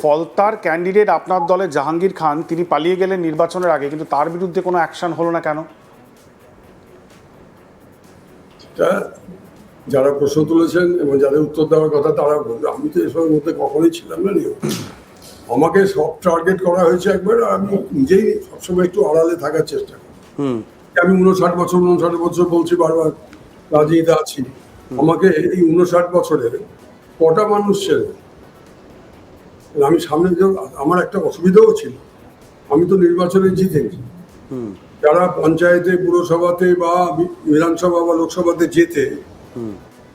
ফলতার candidate আপনার দলে জাহাঙ্গীর খান তিনি পালিয়ে গেলেন নির্বাচনের আগে, কিন্তু তার বিরুদ্ধে কোনো অ্যাকশন হলো না কেন? যারা প্রশ্ন তুলেছেন এবং যাদের উত্তর দেওয়ার কথা তারা বলবে, আমি তো এসবের মধ্যে কখনোই ছিলাম না। আমাকে সব টার্গেট করা হয়েছে একবার, আমি নিজেই সবসময় একটু আড়ালে থাকার চেষ্টা করি। আমি 59 বছর বলছি বারবার রাজনীতিতে আছি। আমাকে এই 59 বছরের কটা মানুষ ছেড়ে আমি সামনে, আমার একটা অসুবিধাও ছিল, আমি তো নির্বাচনে জিতেছি। যারা পঞ্চায়েতে, পুরসভাতে বা বিধানসভা বা লোকসভাতে জেতে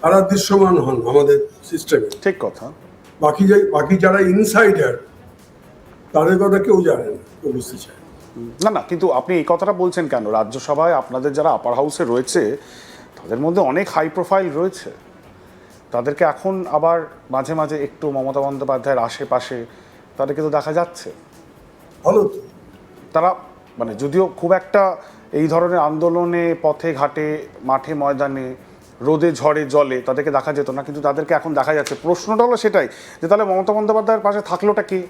তারা দৃশ্যমান হন আমাদের সিস্টেমে, ঠিক কথা। বাকি যারা ইনসাইডার তাদের কথা কেউ জানে না, কেউ বুঝতে চায় না না, কিন্তু আপনি এই কথাটা বলছেন কেন? রাজ্যসভায় আপনাদের যারা আপার হাউসে রয়েছে তাদের মধ্যে অনেক হাই প্রোফাইল রয়েছে, তাদেরকে এখন আবার মাঝে মাঝে একটু মমতা বন্দ্যোপাধ্যায়ের আশেপাশে তাদেরকে তো দেখা যাচ্ছে। ভালো তো, তারা মানে যদিও খুব একটা এই ধরনের আন্দোলনে, পথে ঘাটে, মাঠে ময়দানে, রোদে ঝড়ে জলে তাদেরকে দেখা যেত না, কিন্তু তাদেরকে এখন দেখা যাচ্ছে। প্রশ্নটা হলো সেটাই যে তাহলে মমতা বন্দ্যোপাধ্যায়ের পাশে থাকলোটা কি?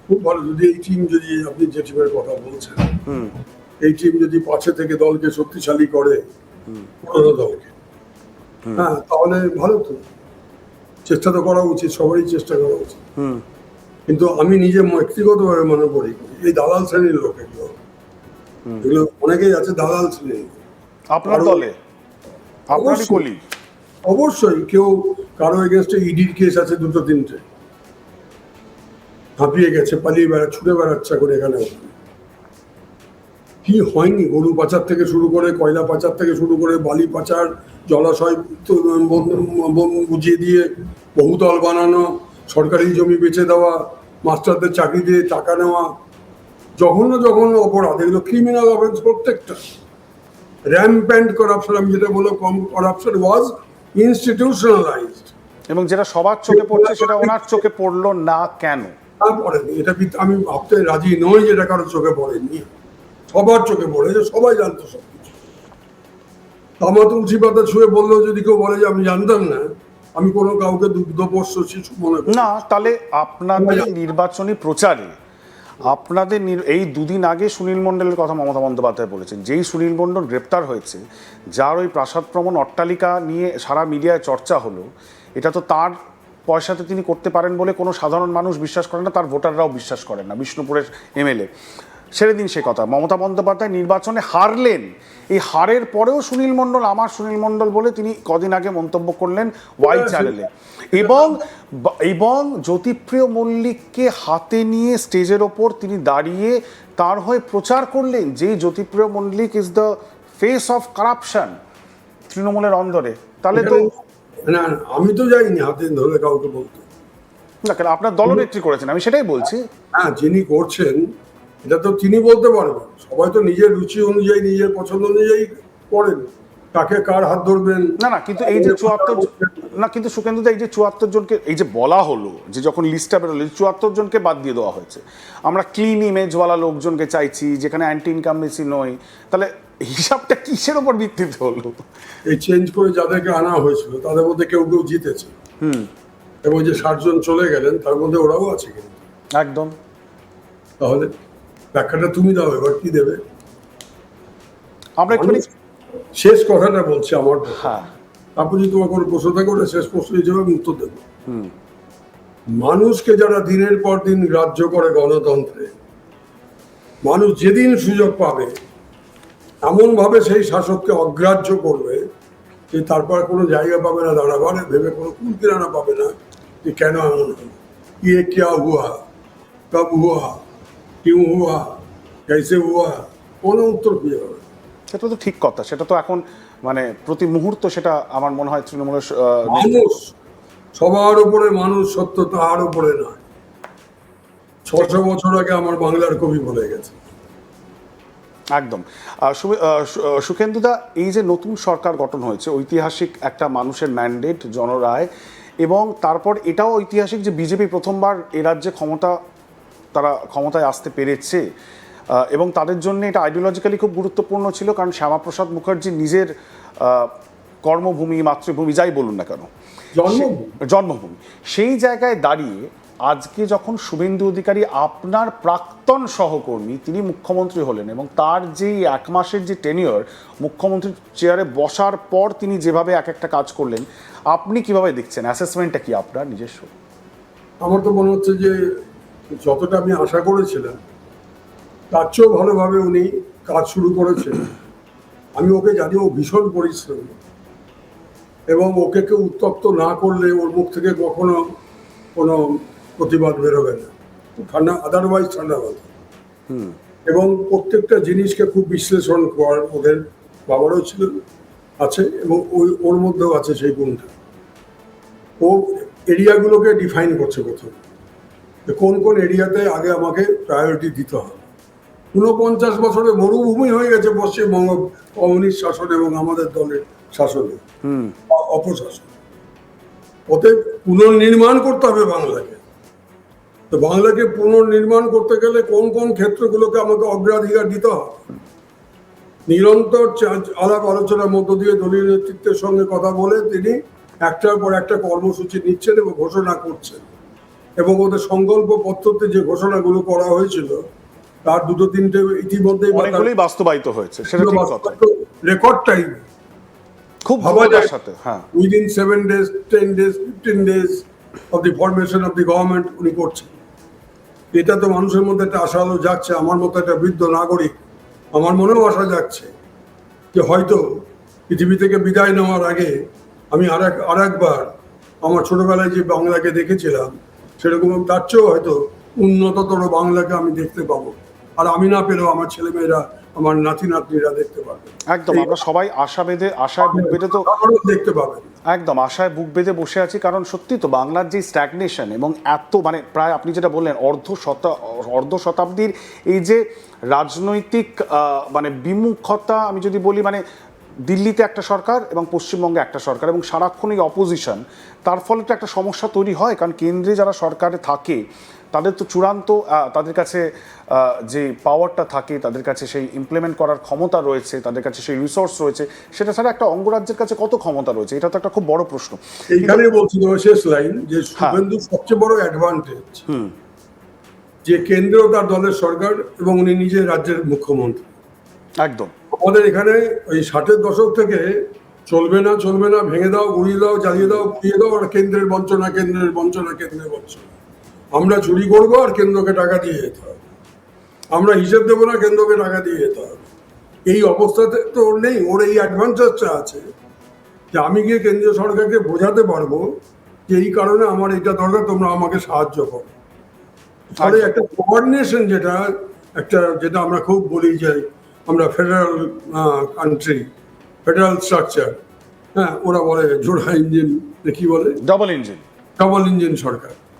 খুব ভালো। যদি এই টিম, যদি আপনি যে টিমের কথা বলছেন, এই টিম যদি পাশে থেকে দলকে শক্তিশালী করে, পুরোনো দলকে, হ্যাঁ, তাহলে ভালো তো। চেষ্টা তো করা উচিত, সবারই চেষ্টা করা উচিত। কিন্তু আমি নিজে ব্যক্তিগতভাবে মনে করি এই দালাল শ্রেণীর লোক, এগুলো অনেকেই আছে দালাল শ্রেণীর। আপনার দলে আপনারই কলিগ? অবশ্যই। কেউ কারো এগেনস্টে ইডির কেস আছে 2-3টে, হাঁপিয়ে গেছে, পালিয়ে ছুটে বেড়াচ্ছে করে এখানে। কি হয়নি? গরু পাচার থেকে শুরু করে, কয়লা পাচার থেকে শুরু করে, বালি পাচার, জলাশয় বুঝিয়ে দিয়ে বহুতল বানানো, সরকারি জমি বেচে দেওয়া, মাস্টারদের চাকরি দিয়ে টাকা নেওয়া, জঘন্য জঘন্য অপরাধ, এগুলো ক্রিমিনাল অফেন্স প্রত্যেকটা। র্যাম্প্যান্ট করাপশন, আমি যেটা বললাম, করাপশন ওয়াজ ইনস্টিটিউশনালাইজড। এবং যেটা সবার চোখে পড়ছে সেটা ওনার চোখে পড়লো না কেন? পড়েনি, এটা আমি ভাবতে রাজি নই যেটা কারোর চোখে পড়েনি, সবার চোখে পড়েছে, সবাই জানতো সবকিছু। আমার তুলসী পাতা ছুঁয়ে বললেও যদি কেউ বলে যে আমি জানতাম না, আমি কোনো কাউকে দুগ্ধপোষ্য শিশু মনে করি না। তাহলে আপনাদের নির্বাচনী প্রচারে আপনাদের এই দুদিন আগে সুনীল মণ্ডলের কথা মমতা বন্দ্যোপাধ্যায় বলেছেন, যেই সুনীল মণ্ডল গ্রেপ্তার হয়েছে, যার ওই প্রাসাদ প্রমণ অট্টালিকা নিয়ে সারা মিডিয়ায় চর্চা হলো, এটা তো তার পয়সাতে তিনি করতে পারেন বলে কোনো সাধারণ মানুষ বিশ্বাস করেন না, তার ভোটাররাও বিশ্বাস করেন না। বিষ্ণুপুরের এমএলএ ছেড়ে দিন সে কথা, মমতা বন্দ্যোপাধ্যায় নির্বাচনে হারলেন, এই হারের পরেও সুনীল মণ্ডল আমার সুনীল মণ্ডল বলে তিনি কদিন আগে মন্তব্য করলেন ওয়াই চ্যানেলে, এবং জ্যোতিপ্রিয় মল্লিককে হাতে নিয়ে স্টেজের ওপর তিনি দাঁড়িয়ে তার হয়ে প্রচার করলেন যে Jyotipriya Mallick is the face of corruption তৃণমূলের অন্দরে। তাহলে তো না, আমি তো যাইনি হাতে ধরে কাউকে বলতে। না কেন, আপনার দলনেত্রী করেছেন, আমি সেটাই বলছি। হ্যাঁ, যিনি করছেন এটা তো তিনি বলতে পারবেন। সবাই তো নিজের রুচি অনুযায়ী, নিজের পছন্দ অনুযায়ী করেন, কাকে কার হাত ধরবেন। না না, কিন্তু এই যে 74, না কিন্তু সুকেন্দুদা, এই যে 74 জনকে, এই যে বলা হলো যে যখন লিস্টটা বেরোলো 74 জনকে বাদ দিয়ে দেওয়া হয়েছে, আমরা ক্লিন ইমেজওয়ালা লোকজনকে চাইছি যেখানে অ্যান্টি ইনকামবেসি নয়, তাহলে হিসাবটা কিসের ওপর ভিত্তিতে হলো? এই চেঞ্জ করে যাদেরকে আনা হয়েছিল তাদের মধ্যে কেউ কেউ জিতেছে, এবং যে 60 জন চলে গেলেন তার মধ্যে ওরাও আছে কিন্তু। একদম। তাহলে ব্যাখ্যাটা তুমি দাও, এবার কি দেবে? আমরা একটু শেষ কথাটা বলছি আমার। হ্যাঁ, তারপর যদি তোমার কোনো প্রশ্ন থাকে ওটা শেষ প্রশ্ন হিসেবে আমি উত্তর দেবো। মানুষকে যারা দিনের পর দিন গ্রাহ্য করে গণতন্ত্রে, মানুষ যেদিন সুযোগ পাবে এমন ভাবে সেই শাসককে অগ্রাহ্য করবে যে তারপর কোনো জায়গা পাবে না দাঁড়াবার, ভেবে কোনো কুল কিরানা পাবে না যে কেন এমন হলো, ये क्या हुआ, कब हुआ, क्यों हुआ, कैसे हुआ, কোনো উত্তর খুঁজে পাবে। সেটা তো ঠিক কথা, সেটা তো এখন মানে প্রতি মুহূর্ত সেটা আমার মনে হয় তৃণমূলের মানুষ সবার উপরে, মানুষ সত্য তাহার উপরে নয়। 600 বছর আগে আমার বাংলার কবি বলে গেছে। একদম। সুকেন্দুদা, এই যে নতুন সরকার গঠন হয়েছে, ঐতিহাসিক একটা মানুষের ম্যান্ডেট, জনরায়, এবং তারপর এটাও ঐতিহাসিক যে বিজেপি প্রথমবার এ রাজ্যে তারা ক্ষমতায় আসতে পেরেছে, এবং তাদের জন্য এটা আইডিওলজিক্যালি খুব গুরুত্বপূর্ণ ছিল, কারণ শ্যামাপ্রসাদ মুখার্জি নিজের কর্মভূমি, মাতৃভূমি, যাই বলুন না কেন, জন্মভূমি, সেই জায়গায় দাঁড়িয়ে আজকে যখন শুভেন্দু অধিকারী আপনার প্রাক্তন সহকর্মী তিনি মুখ্যমন্ত্রী হলেন এবং তার যেই 1 মাসের যে টেনিয়র মুখ্যমন্ত্রীর চেয়ারে বসার পর তিনি যেভাবে এক একটা কাজ করলেন, আপনি কিভাবে দেখছেন? অ্যাসেসমেন্টটা কি আপনার নিজস্ব? আমার তো মনে হচ্ছে যে যতটা আমি আশা করেছিলাম তার চেয়েও ভালোভাবে উনি কাজ শুরু করেছেন। আমি ওকে জানি ও ভীষণ পরিশ্রমী এবং ওকে কেউ উত্তপ্ত না করলে ওর মুখ থেকে কখনো কোনো প্রতিবাদ বেরোবে না, ঠান্ডা আদারওয়াইজ ঠান্ডা কথা। এবং প্রত্যেকটা জিনিসকে খুব বিশ্লেষণ করার ওদের বাবারও ছিল, আছে, এবং ওর মধ্যেও আছে সেই গুণটা। ও এরিয়াগুলোকে ডিফাইন করছে প্রথমে, কোন কোন এরিয়াতে আগে আমাকে প্রায়োরিটি দিতে হবে। 49 বছরে মরুভূমি হয়ে গেছে পশ্চিমবঙ্গ কমিউনিস্ট শাসন এবং আমাদের দলের শাসনে, অপশাসন। ওতে পুনর্নির্মাণ করতে হবে বাংলাকে। তো বাংলাকে পুনর্নির্মাণ করতে গেলে কোন কোন ক্ষেত্রগুলোকে আমাকে অগ্রাধিকার দিতে হবে। নিরন্তর আলাপ আলোচনার মধ্য দিয়ে দলীয় নেতৃত্বের সঙ্গে কথা বলে তিনি একটার পর একটা কর্মসূচি নিচ্ছেন এবং ঘোষণা করছেন। এবং ওদের সংকল্প পত্রতে যে ঘোষণাগুলো করা হয়েছিল তার 2-3টে ইতিমধ্যেই বাস্তবায়িত হয়েছে, সেটা ঠিক কথা। রেকর্ড টাইম খুব ভাবার সাথে, হ্যাঁ, within 7 days, 10 days, 15 days of the formation of the government উনি করছেন। এটা তো মানুষের মধ্যে একটা আশা আলো যাচ্ছে। আমার মতো একটা বৃদ্ধ নাগরিক, আমার মনেও আশা যাচ্ছে যে হয়তো পৃথিবী থেকে বিদায় নেওয়ার আগে আমি আরেকবার আমার ছোটবেলায় যে বাংলাকে দেখেছিলাম সেরকম তার চেয়েও হয়তো উন্নততর বাংলাকে আমি দেখতে পাবো। আর আমি না পেলেও আমার ছেলেমেয়েরা, আমার নাতি নাতনিরা দেখতে পাবে। একদম, আমরা সবাই আশায় বুক বেঁধে তো দেখতে পাবেন। একদম আশায় বুক বেঁধে বসে আছি, কারণ সত্যি তো বাংলার যে স্ট্যাগনেশন এবং এত মানে প্রায় আপনি যেটা বললেন অর্ধ শতাব্দীর এই যে রাজনৈতিক মানে বিমুখতা, আমি যদি বলি মানে দিল্লিতে একটা সরকার এবং পশ্চিমবঙ্গে একটা সরকার এবং সারাক্ষণই অপোজিশন, তার ফলে তো একটা সমস্যা তৈরি হয়। কারণ কেন্দ্রে যারা সরকারে থাকে তাদের তো চূড়ান্ত তাদের কাছে যে পাওয়ারটা থাকে, তাদের কাছে সেই ইমপ্লিমেন্ট করার ক্ষমতা রয়েছে, তাদের কাছে সেই রিসোর্স রয়েছে, সেটা ছাড়া একটা অঙ্গরাজ্যের কাছে কত ক্ষমতা রয়েছে, এটা তো একটা খুব বড় প্রশ্ন। এইখানে বলছি শেষ লাইন যে শুভেন্দুর সবচেয়ে বড় অ্যাডভান্টেজ যে কেন্দ্র তার দলের সরকার এবং উনি নিজে রাজ্যের মুখ্যমন্ত্রী। একদম, আমাদের এখানে ওই 60-এর দশক থেকে চলবে না, ভেঙে দাও, উড়িয়ে দাও, জ্বালিয়ে দাও, পুড়িয়ে দাও, আর কেন্দ্রের বঞ্চনা, কেন্দ্রের বঞ্চনা, কেন্দ্রের বঞ্চনা। আমরা চুরি করবো আর কেন্দ্রকে টাকা দিয়ে যেতে হবে, আমরা হিসেব দেবো না, কেন্দ্রকে টাকা দিয়ে যেতে হবে। এই অবস্থাতে তো ওর নেই। ওর এই অ্যাডভান্টেজটা আছে যে আমি গিয়ে কেন্দ্রীয় সরকারকে বোঝাতে পারবো যে এই কারণে আমার এটা দরকার, তোমরা আমাকে সাহায্য করো। ফলে একটা কোঅর্ডিনেশন যেটা আমরা খুব বলি যে আমরা ফেডারেল কান্ট্রি, ফেডারেল স্ট্রাকচার, হ্যাঁ, ওরা বলে জোড়া ইঞ্জিন, কি বলে, ডাবল ইঞ্জিন সরকার।